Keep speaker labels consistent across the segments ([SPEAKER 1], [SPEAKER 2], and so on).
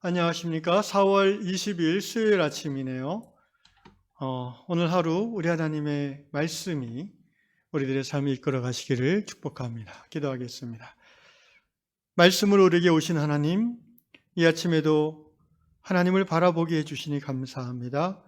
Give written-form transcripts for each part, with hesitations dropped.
[SPEAKER 1] 안녕하십니까. 4월 20일 수요일 아침이네요. 오늘 하루 우리 하나님의 말씀이 우리들의 삶을 이끌어 가시기를 축복합니다. 기도하겠습니다. 말씀을 우리에게 오신 하나님, 이 아침에도 하나님을 바라보게 해주시니 감사합니다.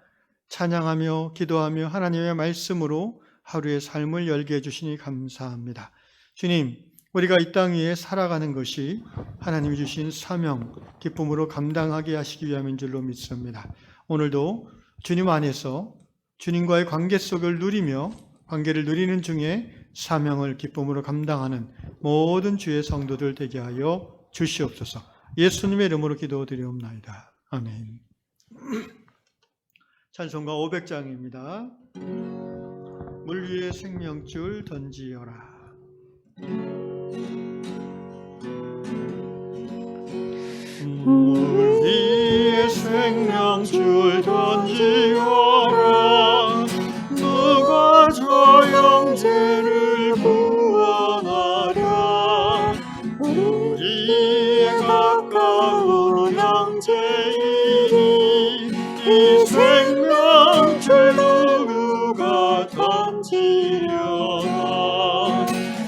[SPEAKER 1] 찬양하며 기도하며 하나님의 말씀으로 하루의 삶을 열게 해주시니 감사합니다. 주님, 우리가 이 땅 위에 살아가는 것이 하나님이 주신 사명, 기쁨으로 감당하게 하시기 위함인 줄로 믿습니다. 오늘도 주님 안에서 주님과의 관계 속을 누리며 관계를 누리는 중에 사명을 기쁨으로 감당하는 모든 주의 성도들 되게 하여 주시옵소서. 예수님의 이름으로 기도드리옵나이다. 아멘. 찬송가 500장입니다. 물 위에 생명줄 던지어라. 물 위에 생명줄 던지어라. 누가 저 형제를 구원하랴. 우리의 가까운 형제이니 이 생명줄 누가 던지려나.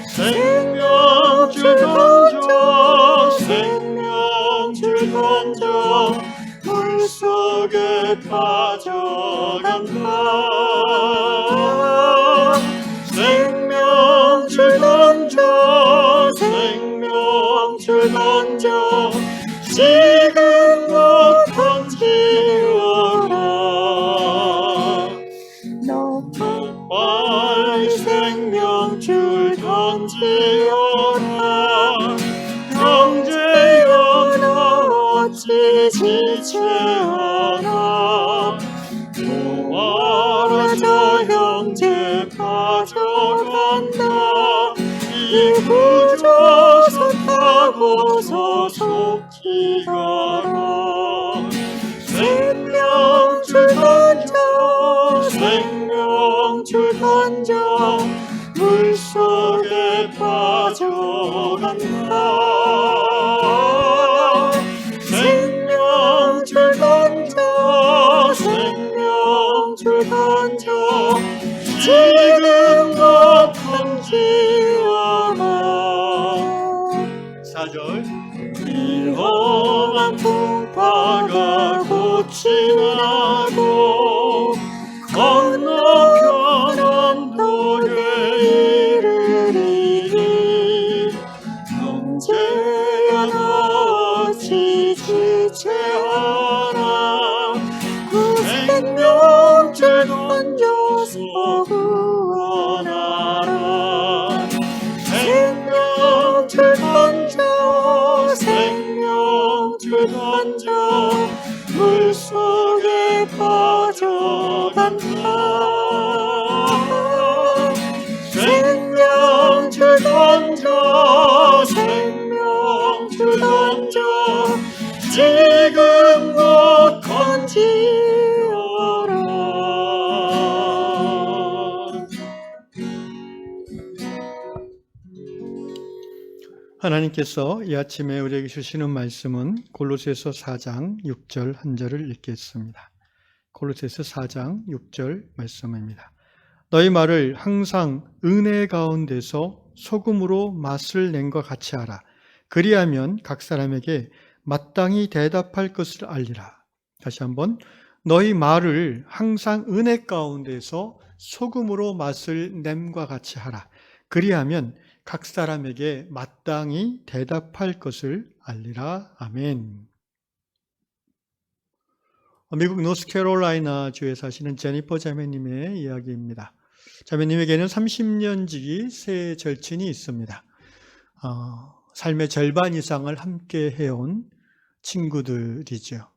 [SPEAKER 1] 생명줄 던져, 생명줄 던져, 물속에 빠져간다. 생명줄 던져, 생명줄 던져, 지금 못 던지어라. 빨리 생명줄 던지어라. 형제여 너 어찌 지체 않아. 도와라 저 형제 빠져간다. 이 부조선 타고서 속히 가라. 생명줄 던져, 생명줄 던져, 물속에 빠져간다. 생명줄 던져, 생명줄 던져, 지금 못 던지어라. 4절 위험한 풍파가 고치나고 건너편 언덕에 이르리니 형제야 너 어찌 지체하나. 그 생명줄 던져서 구원하라. 생명줄 던져, 생명줄 던져, 물속에 빠져간다. 생명줄 던져, 생명줄 던져, 지금 못 던지어라. 하나님께서 이 아침에 우리에게 주시는 말씀은 골로새서 4장 6절 한 절을 읽겠습니다. 골로새서 4장 6절 말씀입니다. 너희 말을 항상 은혜 가운데서 소금으로 맛을 낸 것 같이 하라. 그리하면 각 사람에게 마땅히 대답할 것을 알리라. 다시 한번, 너희 말을 항상 은혜 가운데서 소금으로 맛을 냄과 같이 하라. 그리하면 각 사람에게 마땅히 대답할 것을 알리라. 아멘. 미국 노스캐롤라이나 주에 사시는 제니퍼 자매님의 이야기입니다. 자매님에게는 30년 지기 세 절친이 있습니다. 삶의 절반 이상을 함께 해온 친구들이죠.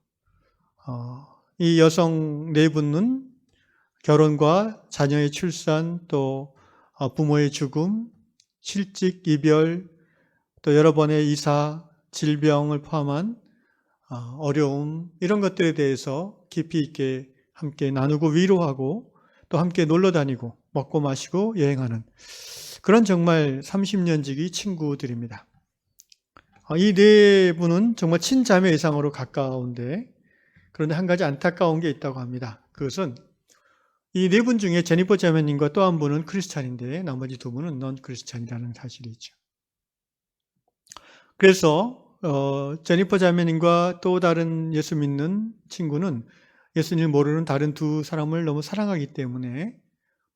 [SPEAKER 1] 이 여성 네 분은 결혼과 자녀의 출산, 또 부모의 죽음, 실직, 이별, 또 여러 번의 이사, 질병을 포함한 어려움, 이런 것들에 대해서 깊이 있게 함께 나누고 위로하고 또 함께 놀러 다니고 먹고 마시고 여행하는 그런 정말 30년 지기 친구들입니다. 이 네 분은 정말 친자매 이상으로 가까운데, 그런데 한 가지 안타까운 게 있다고 합니다. 그것은 이 네 분 중에 제니퍼 자매님과 또 한 분은 크리스찬인데 나머지 두 분은 넌 크리스찬이라는 사실이죠. 그래서 제니퍼 자매님과 또 다른 예수 믿는 친구는 예수님을 모르는 다른 두 사람을 너무 사랑하기 때문에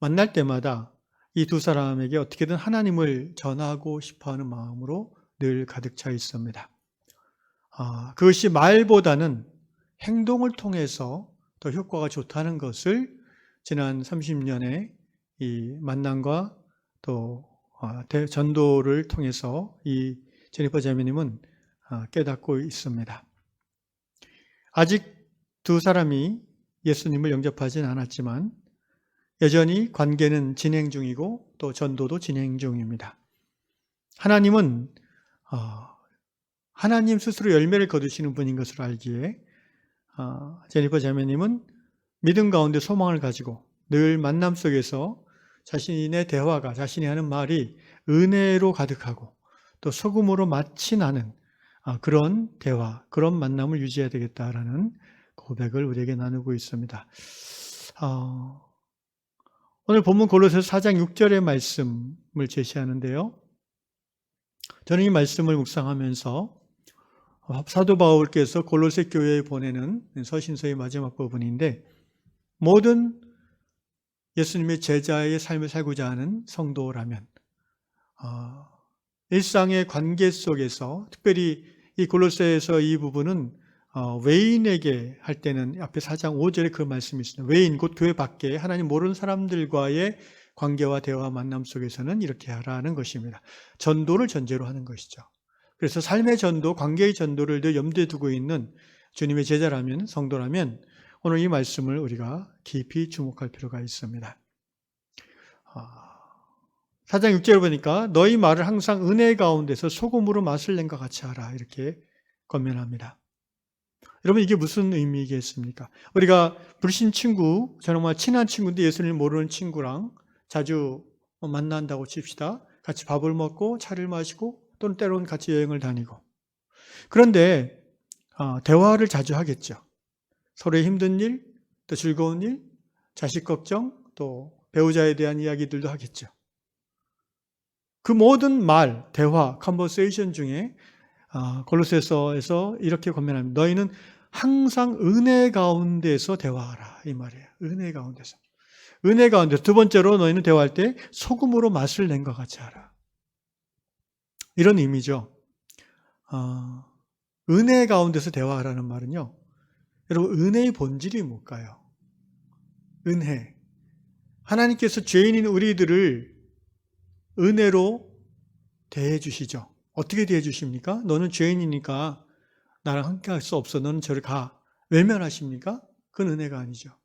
[SPEAKER 1] 만날 때마다 이 두 사람에게 어떻게든 하나님을 전하고 싶어하는 마음으로 늘 가득 차 있습니다. 그것이 말보다는 행동을 통해서 더 효과가 좋다는 것을 지난 30년의 이 만남과 또 전도를 통해서 이 제니퍼 자매님은 깨닫고 있습니다. 아직 두 사람이 예수님을 영접하지는 않았지만 여전히 관계는 진행 중이고 또 전도도 진행 중입니다. 하나님은 하나님 스스로 열매를 거두시는 분인 것으로 알기에 제니퍼 자매님은 믿음 가운데 소망을 가지고 늘 만남 속에서 자신의 대화가, 자신이 하는 말이 은혜로 가득하고 또 소금으로 맛이 나는 그런 대화, 그런 만남을 유지해야 되겠다라는 고백을 우리에게 나누고 있습니다. 오늘 본문 골로새서 4장 6절의 말씀을 제시하는데요. 저는 이 말씀을 묵상하면서 사도 바울께서 골로새 교회에 보내는 서신서의 마지막 부분인데, 모든 예수님의 제자의 삶을 살고자 하는 성도라면 일상의 관계 속에서, 특별히 이 골로새에서 이 부분은 외인에게 할 때는 앞에 4장 5절에 그 말씀이 있습니다. 외인, 곧 교회 밖에 하나님 모르는 사람들과의 관계와 대화 만남 속에서는 이렇게 하라는 것입니다. 전도를 전제로 하는 것이죠. 그래서 삶의 전도, 관계의 전도를 늘 염두에 두고 있는 주님의 제자라면, 성도라면 오늘 이 말씀을 우리가 깊이 주목할 필요가 있습니다. 4장 6절을 보니까 너희 말을 항상 은혜 가운데서 소금으로 맛을 낸 것 같이 하라, 이렇게 권면합니다. 여러분, 이게 무슨 의미겠습니까? 우리가 불신 친구, 정말 친한 친구인데 예수님을 모르는 친구랑 자주 만난다고 칩시다. 같이 밥을 먹고 차를 마시고 또는 때로는 같이 여행을 다니고. 그런데 대화를 자주 하겠죠. 서로의 힘든 일, 또 즐거운 일, 자식 걱정, 또 배우자에 대한 이야기들도 하겠죠. 그 모든 말, 대화, 컨버세이션 중에 골로새서에서 이렇게 권면합니다. 너희는 항상 은혜 가운데서 대화하라, 이 말이에요. 은혜 가운데서. 은혜 가운데서. 두 번째로 너희는 대화할 때 소금으로 맛을 낸 것 같이 하라. 이런 의미죠. 은혜 가운데서 대화하라는 말은요, 여러분, 은혜의 본질이 뭘까요? 은혜. 하나님께서 죄인인 우리들을 은혜로 대해 주시죠. 어떻게 대해 주십니까? 너는 죄인이니까 나랑 함께 할 수 없어. 너는 저리 가. 외면하십니까? 그건 은혜가 아니죠.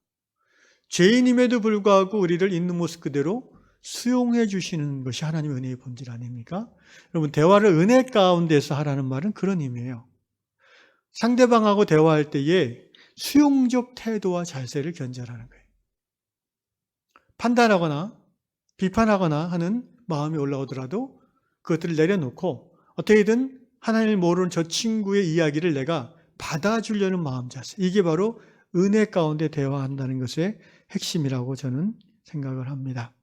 [SPEAKER 1] 죄인임에도 불구하고 우리를 있는 모습 그대로 수용해 주시는 것이 하나님의 은혜의 본질 아닙니까? 여러분, 대화를 은혜 가운데서 하라는 말은 그런 의미예요. 상대방하고 대화할 때에 수용적 태도와 자세를 견제하라는 거예요. 판단하거나 비판하거나 하는 마음이 올라오더라도 그것들을 내려놓고 어떻게든 하나님을 모르는 저 친구의 이야기를 내가 받아주려는 마음 자세. 이게 바로 은혜 가운데 대화한다는 것의 핵심이라고 저는 생각을 합니다.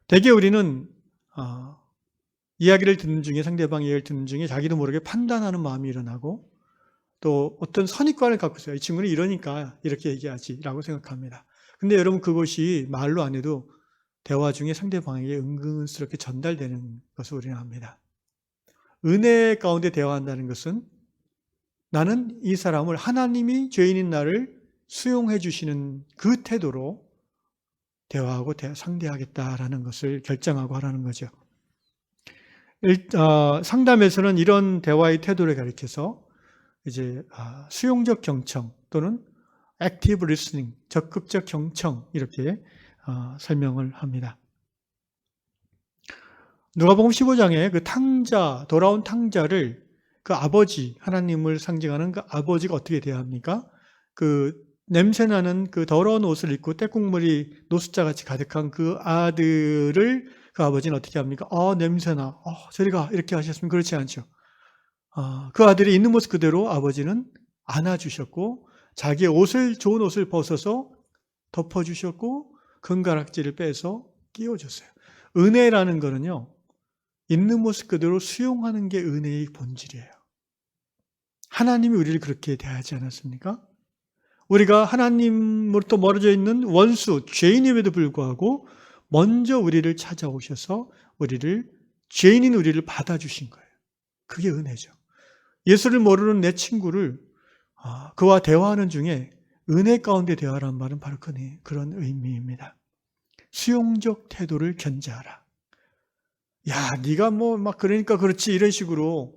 [SPEAKER 1] 대개 우리는 이야기를 듣는 중에, 상대방 이야기를 듣는 중에 자기도 모르게 판단하는 마음이 일어나고 또 어떤 선입관을 갖고 있어요. 이 친구는 이러니까 이렇게 얘기하지 라고 생각합니다. 근데 여러분, 그것이 말로 안 해도 대화 중에 상대방에게 은근스럽게 전달되는 것을 우리는 압니다. 은혜 가운데 대화한다는 것은 나는 이 사람을, 하나님이 죄인인 나를 수용해 주시는 그 태도로 대화하고 상대하겠다라는 것을 결정하고 하라는 거죠. 상담에서는 이런 대화의 태도를 가리켜서 이제 수용적 경청 또는 active listening, 적극적 경청, 이렇게 설명을 합니다. 누가복음 15장에 그 탕자, 돌아온 탕자를, 그 아버지, 하나님을 상징하는 그 아버지가 어떻게 대합니까? 그 냄새나는 그 더러운 옷을 입고 때국물이 노숙자같이 가득한 그 아들을 그 아버지는 어떻게 합니까? 냄새나. 저리 가. 이렇게 하셨으면 그렇지 않죠. 그 아들이 있는 모습 그대로 아버지는 안아주셨고 자기의 옷을 좋은 옷을 벗어서 덮어주셨고 금가락지를 빼서 끼워줬어요. 은혜라는 거는요. 있는 모습 그대로 수용하는 게 은혜의 본질이에요. 하나님이 우리를 그렇게 대하지 않았습니까? 우리가 하나님으로부터 멀어져 있는 원수, 죄인임에도 불구하고 먼저 우리를 찾아오셔서 죄인인 우리를 받아주신 거예요. 그게 은혜죠. 예수를 모르는 내 친구를 그와 대화하는 중에 은혜 가운데 대화라는 말은 바로 그런 의미입니다. 수용적 태도를 견지하라. 야, 네가 막 그러니까 그렇지 이런 식으로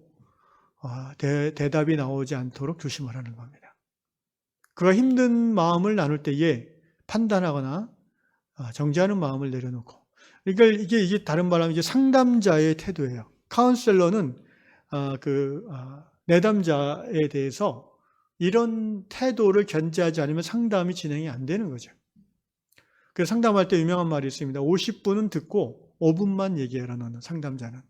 [SPEAKER 1] 대답이 나오지 않도록 조심하라는 겁니다. 그가 힘든 마음을 나눌 때에 판단하거나 정죄하는 마음을 내려놓고, 그러니까 이게 다른 말로 하면 이제 상담자의 태도예요. 카운셀러는 내담자에 대해서 이런 태도를 견지하지 않으면 상담이 진행이 안 되는 거죠. 그래서 상담할 때 유명한 말이 있습니다. 50분은 듣고 5분만 얘기해라 너는, 상담자는.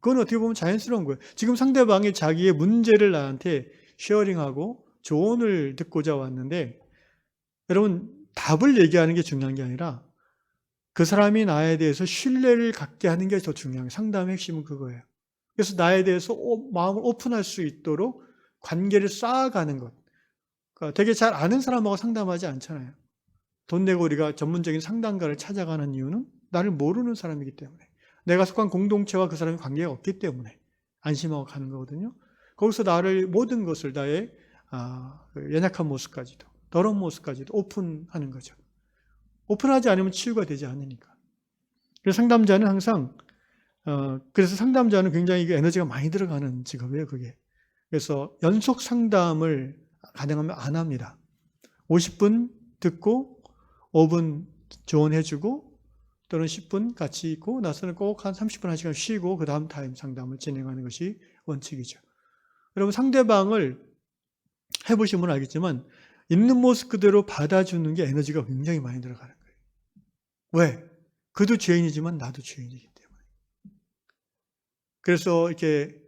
[SPEAKER 1] 그건 어떻게 보면 자연스러운 거예요. 지금 상대방이 자기의 문제를 나한테 쉐어링하고 조언을 듣고자 왔는데, 여러분 답을 얘기하는 게 중요한 게 아니라 그 사람이 나에 대해서 신뢰를 갖게 하는 게 더 중요한 거예요. 상담의 핵심은 그거예요. 그래서 나에 대해서 마음을 오픈할 수 있도록 관계를 쌓아가는 것. 그러니까 되게 잘 아는 사람하고 상담하지 않잖아요. 돈 내고 우리가 전문적인 상담가를 찾아가는 이유는 나를 모르는 사람이기 때문에, 내가 속한 공동체와 그 사람의 관계가 없기 때문에 안심하고 가는 거거든요. 거기서 모든 것을 나의 연약한 모습까지도, 더러운 모습까지도 오픈하는 거죠. 오픈하지 않으면 치유가 되지 않으니까. 그래서 상담자는 항상 그래서 상담자는 굉장히 에너지가 많이 들어가는 직업이에요, 그게. 그래서 연속 상담을 가능하면 안 합니다. 50분 듣고 5분 조언해주고 또는 10분 같이 있고 나서는 꼭 한 30분, 1시간 쉬고 그 다음 타임 상담을 진행하는 것이 원칙이죠. 여러분 상대방을 해보시면 알겠지만 있는 모습 그대로 받아주는 게 에너지가 굉장히 많이 들어가는 거예요. 왜? 그도 죄인이지만 나도 죄인이기 때문에. 그래서 이렇게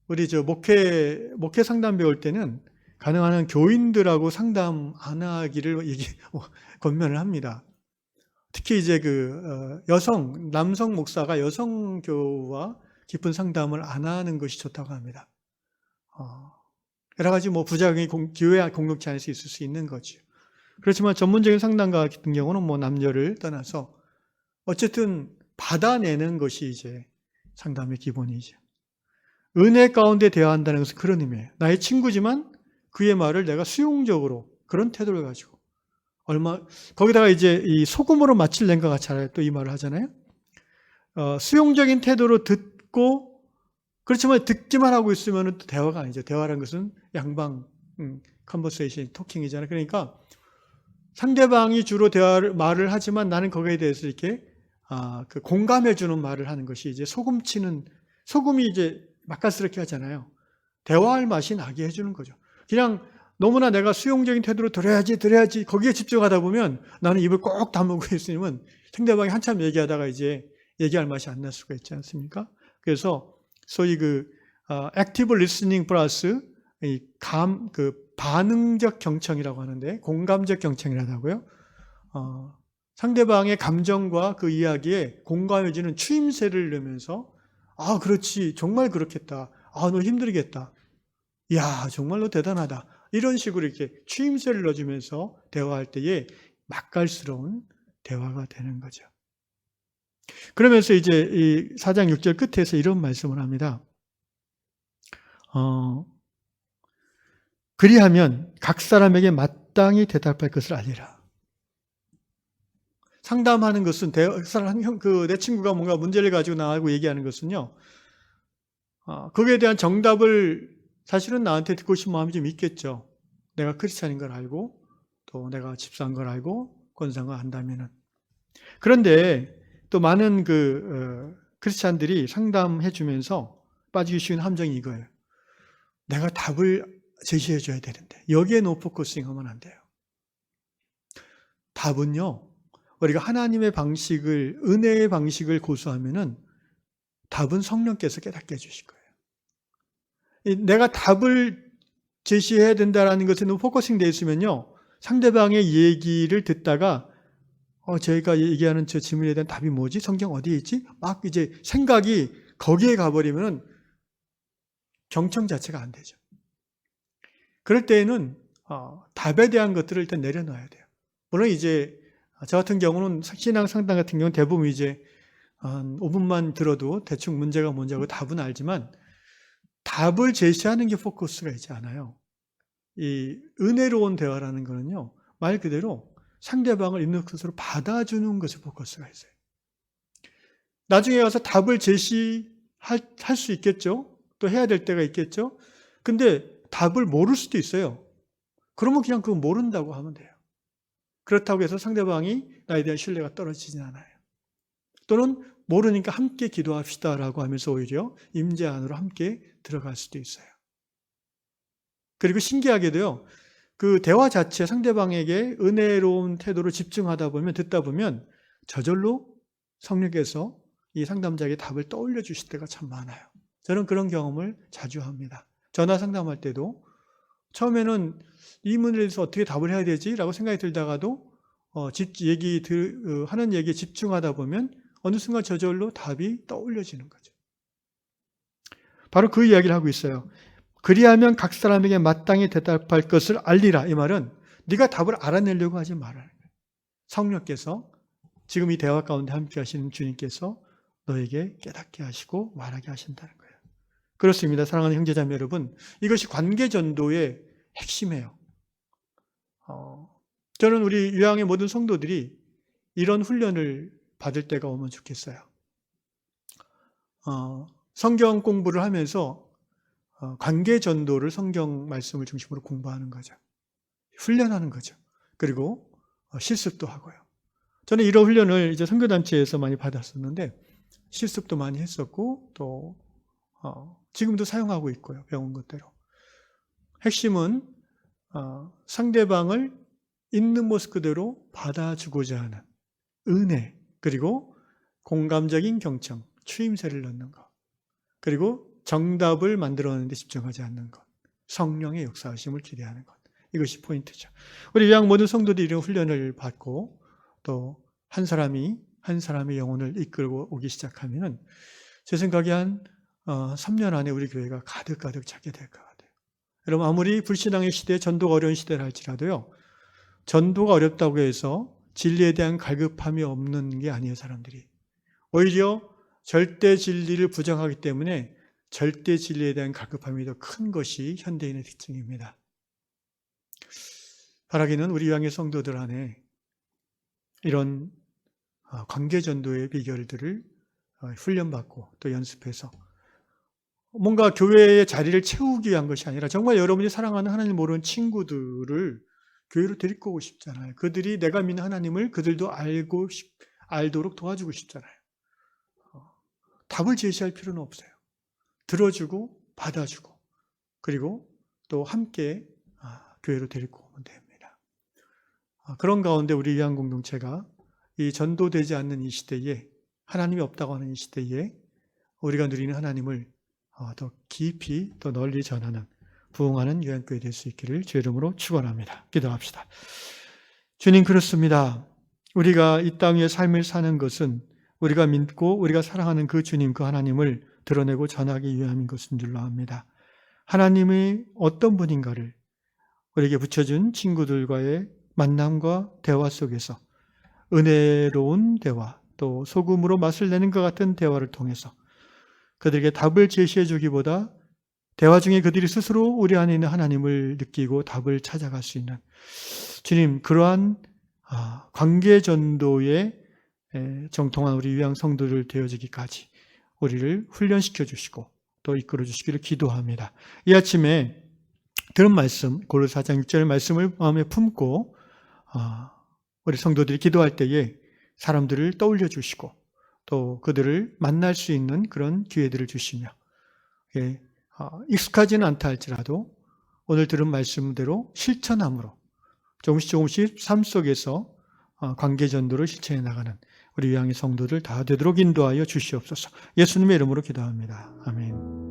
[SPEAKER 1] 우리 목회 상담 배울 때는 가능한 한 교인들하고 상담 안 하기를 권면을 합니다. 특히 이제 남성 목사가 여성 교우와 깊은 상담을 안 하는 것이 좋다고 합니다. 여러 가지 부작용이 교회 공동체 안에서 있을 수 있는 거죠. 그렇지만 전문적인 상담가 같은 경우는 남녀를 떠나서 어쨌든 받아내는 것이 이제 상담의 기본이죠. 은혜 가운데 대화한다는 것은 그런 의미예요. 나의 친구지만 그의 말을 내가 수용적으로 그런 태도를 가지고 거기다가 이제 이 소금으로 마칠 냉과가 잘 또 이 말을 하잖아요. 수용적인 태도로 듣고, 그렇지만 듣기만 하고 있으면 또 대화가 아니죠. 대화라는 것은 양방 컨버세이션, 토킹이잖아요. 그러니까 상대방이 주로 말을 하지만 나는 거기에 대해서 이렇게 공감해주는 말을 하는 것이 이제 소금이 이제 맛깔스럽게 하잖아요. 대화할 맛이 나게 해주는 거죠. 그냥 너무나 내가 수용적인 태도로 들어야지 거기에 집중하다 보면 나는 입을 꼭 다물고 있으면 상대방이 한참 얘기하다가 이제 얘기할 맛이 안 날 수가 있지 않습니까? 그래서 소위 액티브 리스닝 플러스 반응적 경청이라고 하는데, 공감적 경청이라고요. 상대방의 감정과 그 이야기에 공감해주는 추임새를 넣으면서 그렇지, 정말 그렇겠다. 너 힘들겠다. 야, 정말로 대단하다. 이런 식으로 이렇게 추임새를 넣어주면서 대화할 때에 맛깔스러운 대화가 되는 거죠. 그러면서 이제 이 4장 6절 끝에서 이런 말씀을 합니다. 그리하면 각 사람에게 마땅히 대답할 것을 알리라. 상담하는 것은 내 친구가 뭔가 문제를 가지고 나하고 얘기하는 것은요, 거기에 대한 정답을 사실은 나한테 듣고 싶은 마음이 좀 있겠죠. 내가 크리스찬인 걸 알고 또 내가 집사인 걸 알고 권사인 걸 안다면은. 그런데 또 많은 크리스찬들이 상담해 주면서 빠지기 쉬운 함정이 이거예요. 내가 답을 제시해 줘야 되는데 여기에 노포커싱 하면 안 돼요. 답은요, 우리가 하나님의 방식을, 은혜의 방식을 고수하면은 답은 성령께서 깨닫게 해주실 거예요. 내가 답을 제시해야 된다는 것에 너무 포커싱 되어 있으면요, 상대방의 얘기를 듣다가 저희가 얘기하는 저 질문에 대한 답이 뭐지? 성경 어디에 있지? 막 이제 생각이 거기에 가버리면 경청 자체가 안 되죠. 그럴 때에는 답에 대한 것들을 일단 내려놔야 돼요. 물론 이제 저 같은 경우는 신앙 상담 같은 경우는 대부분 이제 한 5분만 들어도 대충 문제가 뭔지 알고 답은 알지만 답을 제시하는 게 포커스가 있지 않아요. 이 은혜로운 대화라는 거는요, 말 그대로 상대방을 있는 것으로 받아주는 것에 포커스가 있어요. 나중에 가서 답을 제시할 수 있겠죠? 또 해야 될 때가 있겠죠? 근데 답을 모를 수도 있어요. 그러면 그냥 그거 모른다고 하면 돼요. 그렇다고 해서 상대방이 나에 대한 신뢰가 떨어지진 않아요. 또는 모르니까 함께 기도합시다라고 하면서 오히려 임재 안으로 함께 들어갈 수도 있어요. 그리고 신기하게도요, 그 대화 자체 상대방에게 은혜로운 태도로 집중하다 보면, 듣다 보면 저절로 성령께서 이 상담자에게 답을 떠올려 주실 때가 참 많아요. 저는 그런 경험을 자주 합니다. 전화 상담할 때도 처음에는 이 문제에 대해서 어떻게 답을 해야 되지? 라고 생각이 들다가도 하는 얘기에 집중하다 보면 어느 순간 저절로 답이 떠올려지는 거죠. 바로 그 이야기를 하고 있어요. 그리하면 각 사람에게 마땅히 대답할 것을 알리라. 이 말은 네가 답을 알아내려고 하지 말아요. 성령께서 지금 이 대화 가운데 함께 하시는 주님께서 너에게 깨닫게 하시고 말하게 하신다는 거예요. 그렇습니다. 사랑하는 형제자매 여러분, 이것이 관계전도의 핵심이에요. 저는 우리 유양의 모든 성도들이 이런 훈련을 받을 때가 오면 좋겠어요. 성경 공부를 하면서 관계전도를 성경 말씀을 중심으로 공부하는 거죠. 훈련하는 거죠. 그리고 실습도 하고요. 저는 이런 훈련을 이제 선교단체에서 많이 받았었는데 실습도 많이 했었고 또 지금도 사용하고 있고요. 배운 것대로. 핵심은 상대방을 있는 모습 그대로 받아주고자 하는 은혜, 그리고 공감적인 경청, 추임새를 넣는 것, 그리고 정답을 만들어내는 데 집중하지 않는 것, 성령의 역사하심을 기대하는 것, 이것이 포인트죠. 우리 유양 모든 성도들이 이런 훈련을 받고 또 한 사람이 한 사람의 영혼을 이끌고 오기 시작하면 제 생각에 한 3년 안에 우리 교회가 가득가득 차게 될 것 같아요. 여러분, 아무리 불신앙의 시대, 전도가 어려운 시대를 할지라도요, 전도가 어렵다고 해서 진리에 대한 갈급함이 없는 게 아니에요, 사람들이. 오히려 절대 진리를 부정하기 때문에 절대 진리에 대한 갈급함이 더 큰 것이 현대인의 특징입니다. 바라기는 우리 유양의 성도들 안에 이런 관계전도의 비결들을 훈련받고 또 연습해서 뭔가 교회의 자리를 채우기 위한 것이 아니라 정말 여러분이 사랑하는 하나님 모르는 친구들을 교회로 데리고 오고 싶잖아요. 그들이 내가 믿는 하나님을 그들도 알도록 도와주고 싶잖아요. 답을 제시할 필요는 없어요. 들어주고 받아주고 그리고 또 함께 교회로 데리고 오면 됩니다. 그런 가운데 우리 위안 공동체가 이 전도되지 않는 이 시대에, 하나님이 없다고 하는 이 시대에 우리가 누리는 하나님을 더 깊이 더 널리 전하는 부흥하는 유한교회 될 수 있기를 주의 이름으로 축원합니다. 기도합시다. 주님, 그렇습니다. 우리가 이 땅 위에 삶을 사는 것은 우리가 믿고 우리가 사랑하는 그 주님, 그 하나님을 드러내고 전하기 위함인 것인 줄로 압니다. 하나님이 어떤 분인가를 우리에게 붙여준 친구들과의 만남과 대화 속에서 은혜로운 대화, 또 소금으로 맛을 내는 것 같은 대화를 통해서 그들에게 답을 제시해 주기보다 대화 중에 그들이 스스로 우리 안에 있는 하나님을 느끼고 답을 찾아갈 수 있는, 주님, 그러한 관계전도에 정통한 우리 유양 성도들 되어지기까지 우리를 훈련시켜 주시고 또 이끌어 주시기를 기도합니다. 이 아침에 들은 말씀, 고린도서 4장 6절 말씀을 마음에 품고 우리 성도들이 기도할 때에 사람들을 떠올려 주시고 또 그들을 만날 수 있는 그런 기회들을 주시며, 익숙하지는 않다 할지라도 오늘 들은 말씀대로 실천함으로 조금씩 삶 속에서 관계 전도를 실천해 나가는 우리 위양의 성도들 다 되도록 인도하여 주시옵소서. 예수님의 이름으로 기도합니다. 아멘.